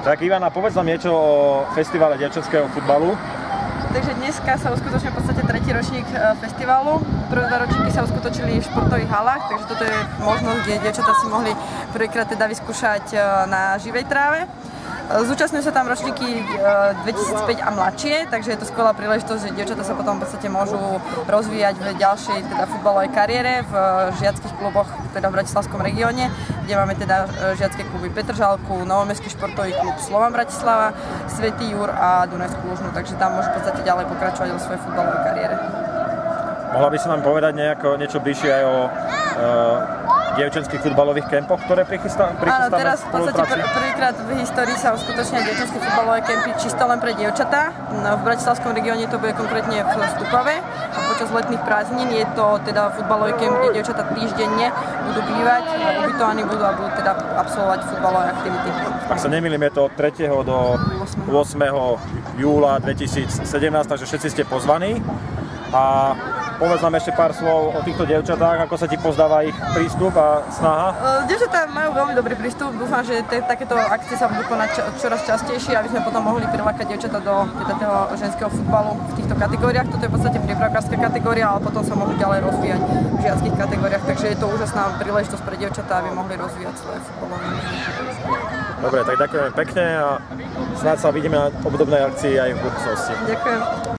Tak Ivana, povedz nám niečo o festivale dievčatského futbalu. Takže dneska sa uskutočnil v podstate tretí ročník festivalu. Prvé dva ročníky sa uskutočili v športových halách, takže toto je možnosť, kde dievčatá si mohli prvýkrát teda vyskúšať na živej tráve. Zúčastňujú sa tam ročníky 2005 a mladšie, takže je to skvelá príležitosť, že dievčatá sa potom v podstate môžu rozvíjať v ďalšej teda futbalovej kariére v žiackych kluboch teda v Bratislavskom regióne, kde máme teda žiacké kluby Petržalku, Novomestský športový klub Slovan Bratislava, Svätý Jur a Dunajskú Lužnu, takže tam môžu v podstate ďalej pokračovať vo svojej futbalovej kariére. Mohla by si nám povedať niečo bližšie aj o dievčenských futbalových kempoch, ktoré prichystáme? Áno, teraz v podstate prvýkrát v histórii sa uskutočnia dievčenské futbalové kempy čisto len pre dievčatá. V Bratislavskom regióne to bude konkrétne v Stupave a počas letných prázdnin je to teda futbalový kemp, kde dievčatá týždenne budú bývať, ubytovaní budú a budú teda absolvovať futbalové aktivity. Ak sa nemýlim, je to od 3. do 8. júla 2017, takže všetci ste pozvaní. A povedz nám ešte pár slov o týchto dievčatách, ako sa ti pozdáva ich prístup a snaha? Dievčatá majú veľmi dobrý prístup, dúfam, že takéto akcie sa budú konať čoraz častejšie, aby sme potom mohli prilákať dievčatá do toho ženského futbalu v týchto kategóriách. Toto je v podstate prípravkárska kategória, ale potom sa mohli ďalej rozvíjať v žiackych kategóriách, takže je to úžasná príležitosť pre dievčatá, aby mohli rozvíjať svoje futbalové. Dobre, tak ďakujeme pekne a snáď sa vidíme na obdobnej akcii aj v budúcnosti. Ďakujem.